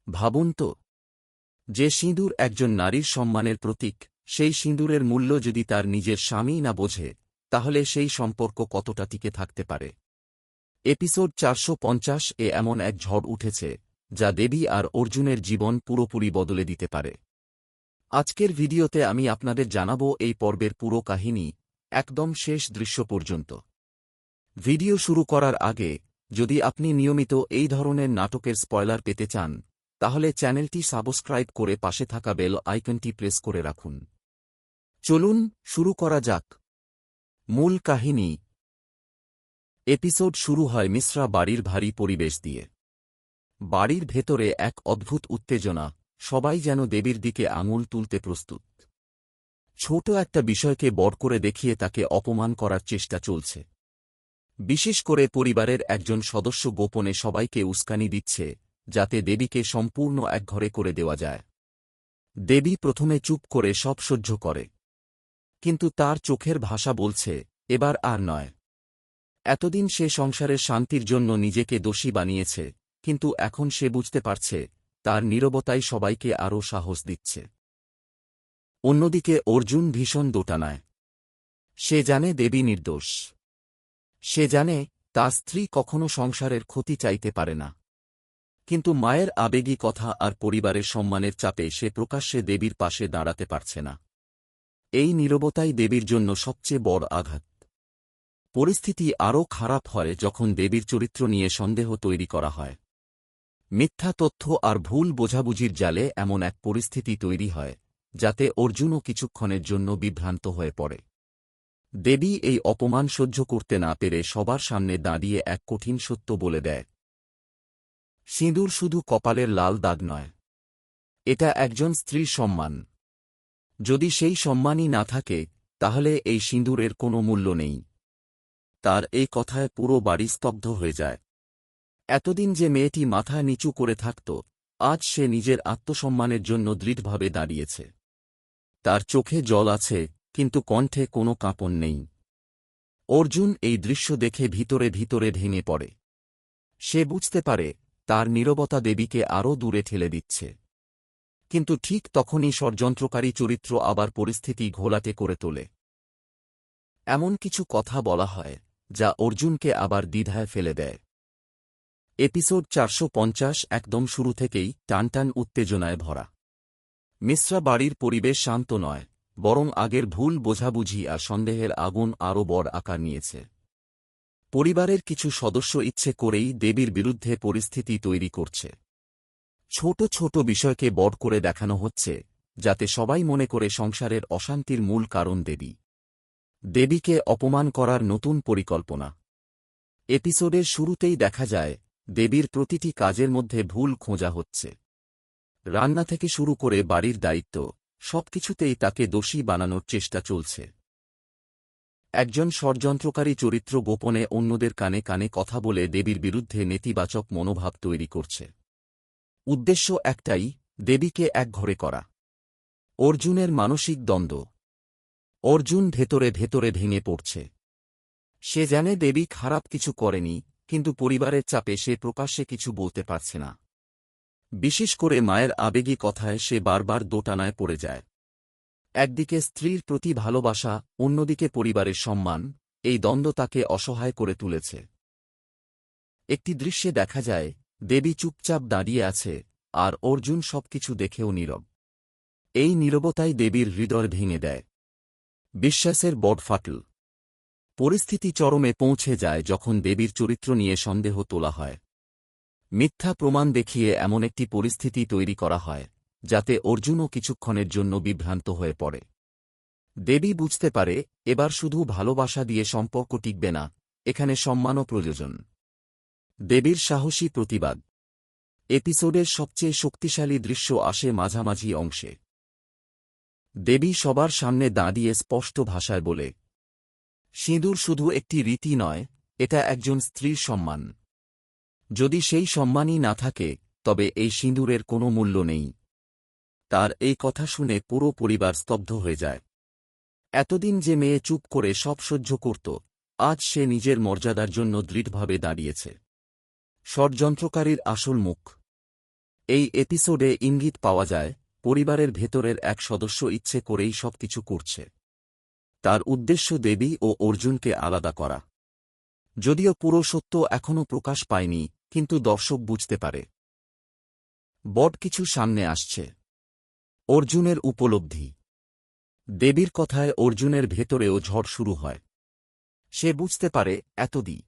ভাবুন তো, যে সিঁদুর একজন নারীর সম্মানের প্রতীক, সেই সিঁদুরের মূল্য যদি তার নিজের স্বামী না বোঝে, তাহলে সেই সম্পর্ক কতটা টিকে থাকতে পারে। এপিসোড 450 এমন এক ঝড় উঠেছে যা দেবী আর অর্জুনের জীবন পুরোপুরি বদলে দিতে পারে। আজকের ভিডিওতে আমি আপনাদের জানাবো এই পর্বের পুরো কাহিনী, একদম শেষ দৃশ্য পর্যন্ত। ভিডিও শুরু করার আগে, যদি আপনি নিয়মিত এই ধরনের নাটকের স্পয়লার পেতে চান, তাহলে চ্যানেলটি সাবস্ক্রাইব করে পাশে থাকা বেল আইকনটি প্রেস করে রাখুন। চলুন শুরু করা যাক। মূল কাহিনী। এপিসোড শুরু হয় মিশ্রা বাড়ির ভারী পরিবেশ দিয়ে। বাড়ির ভেতরে এক অদ্ভুত উত্তেজনা, সবাই যেন দেবীর দিকে আঙুল তুলতে প্রস্তুত। ছোট একটা বিষয়কে বড় করে দেখিয়ে তাকে অপমান করার চেষ্টা চলছে। বিশেষ করে পরিবারের একজন সদস্য গোপনে সবাইকে উস্কানি দিচ্ছে, যাতে দেবীকে সম্পূর্ণ একঘরে করে দেওয়া যায়। দেবী প্রথমে চুপ করে সব সহ্য করে, কিন্তু তার চোখের ভাষা বলছে, এবার আর নয়। এতদিন সে সংসারের শান্তির জন্য নিজেকে দোষী বানিয়েছে, কিন্তু এখন সে বুঝতে পারছে, তার নীরবতাই সবাইকে আরও সাহস দিচ্ছে। অন্যদিকে অর্জুন ভীষণ দোটানায়। সে জানে দেবী নির্দোষ। সে জানে তার স্ত্রী কখনো সংসারের ক্ষতি চাইতে পারে না। কিন্তু মায়ের আবেগী কথা আর পরিবারের সম্মানের চাপে সে প্রকাশ্যে দেবীর পাশে দাঁড়াতে পারছে না। এই নীরবতাই দেবীর জন্য সবচেয়ে বড় আঘাত। পরিস্থিতি আরও খারাপ হয় যখন দেবীর চরিত্র নিয়ে সন্দেহ তৈরি করা হয়। মিথ্যা তথ্য আর ভুল বোঝাবুঝির জালে এমন এক পরিস্থিতি তৈরি হয়, যাতে অর্জুনও কিছুক্ষণের জন্য বিভ্রান্ত হয়ে পড়ে। দেবী এই অপমান সহ্য করতে না পেরে সবার সামনে দাঁড়িয়ে এক কঠিন সত্য বলে দেয়। সিঁদুর শুধু কপালের লাল দাগ নয়, এটা একজন স্ত্রীর সম্মান। যদি সেই সম্মানই না থাকে, তাহলে এই সিঁদুরের কোনো মূল্য নেই। তার এই কথায় পুরো বাড়ি স্তব্ধ হয়ে যায়। এতদিন যে মেয়েটি মাথা নিচু করে থাকত, আজ সে নিজের আত্মসম্মানের জন্য দৃঢ়ভাবে দাঁড়িয়েছে। তার চোখে জল আছে, কিন্তু কণ্ঠে কোনো কাঁপন নেই। অর্জুন এই দৃশ্য দেখে ভিতরে ভিতরে ভেঙে পড়ে। সে বুঝতে পারে, তার নীরবতা দেবীকে আরও দূরে ঠেলে দিচ্ছে। কিন্তু ঠিক তখনই ষড়যন্ত্রকারী চরিত্র আবার পরিস্থিতি ঘোলাটে করে তোলে। এমন কিছু কথা বলা হয়, যা অর্জুনকে আবার দ্বিধায় ফেলে দেয়। এপিসোড 450 একদম শুরু থেকেই টানটান উত্তেজনায় ভরা। মিশ্রা বাড়ির পরিবেশ শান্ত নয়, বরং আগের ভুল বোঝাবুঝি আর সন্দেহের আগুন আরও বড় আকার নিয়েছে। পরিবারের কিছু সদস্য ইচ্ছে করেই দেবীর বিরুদ্ধে পরিস্থিতি তৈরি করছে। ছোট ছোট বিষয়কে বড় করে দেখানো হচ্ছে, যাতে সবাই মনে করে সংসারের অশান্তির মূল কারণ দেবী। দেবীকে অপমান করার নতুন পরিকল্পনা। এপিসোডের শুরুতেই দেখা যায়, দেবীর প্রতিটি কাজের মধ্যে ভুল খোঁজা হচ্ছে। রান্না থেকে শুরু করে বাড়ির দায়িত্ব, সবকিছুতেই তাকে দোষী বানানোর চেষ্টা চলছে। একজন ষড়যন্ত্রকারী চরিত্র গোপনে অন্যদের কানে কানে কথা বলে দেবীর বিরুদ্ধে নেতিবাচক মনোভাব তৈরি করছে। উদ্দেশ্য একটাই, দেবীকে একঘরে করা। অর্জুনের মানসিক দ্বন্দ্ব। অর্জুন ভেতরে ভেতরে ভেঙে পড়ছে। সে জানে দেবী খারাপ কিছু করেনি, কিন্তু পরিবারের চাপে সে প্রকাশ্যে কিছু বলতে পারছে না। বিশেষ করে মায়ের আবেগী কথায় সে বারবার দোটানায় পড়ে যায়। একদিকে স্ত্রীর প্রতি ভালোবাসা, অন্যদিকে পরিবারের সম্মান, এই দ্বন্দ্ব তাকে অসহায় করে তুলেছে। একটি দৃশ্যে দেখা যায়, দেবী চুপচাপ দাঁড়িয়ে আছে, আর অর্জুন সবকিছু দেখেও নীরব। এই নীরবতাই দেবীর হৃদয় ভেঙে দেয়। বিশ্বাসের বড় ফাটল। পরিস্থিতি চরমে পৌঁছে যায় যখন দেবীর চরিত্র নিয়ে সন্দেহ তোলা হয়। মিথ্যা প্রমাণ দেখিয়ে এমন একটি পরিস্থিতি তৈরি করা হয়, যাতে অর্জুনও কিছুক্ষণের জন্য বিভ্রান্ত হয়ে পড়ে। দেবী বুঝতে পারে, এবার শুধু ভালোবাসা দিয়ে সম্পর্ক টিকবে না, এখানে সম্মানও প্রয়োজন। দেবীর সাহসী প্রতিবাদ। এপিসোডের সবচেয়ে শক্তিশালী দৃশ্য আসে মাঝামাঝি অংশে। দেবী সবার সামনে দাঁড়িয়ে স্পষ্ট ভাষায় বলে, সিঁদুর শুধু একটি রীতি নয়, এটা একজন স্ত্রীর সম্মান। যদি সেই সম্মানই না থাকে, তবে এই সিঁদুরের কোনো মূল্য নেই। তার এই কথা শুনে পুরো পরিবার স্তব্ধ হয়ে যায়। এতদিন যে মেয়ে চুপ করে সব সহ্য করত, আজ সে নিজের মর্যাদার জন্য দৃঢ়ভাবে দাঁড়িয়েছে। ষড়যন্ত্রকারীর আসল মুখ। এই এপিসোডে ইঙ্গিত পাওয়া যায় পরিবারের ভেতরের এক সদস্য ইচ্ছে করেই সবকিছু করছে। তার উদ্দেশ্য দেবী ও অর্জুনকে আলাদা করা। যদিও পুরো সত্য এখনও প্রকাশ পায়নি, কিন্তু দর্শক বুঝতে পারে বড় কিছু সামনে আসছে। অর্জুনের উপলব্ধি। দেবীর কথায় অর্জুনের ভেতরেও ঝড় শুরু হয়। সে বুঝতে পারে এতদিন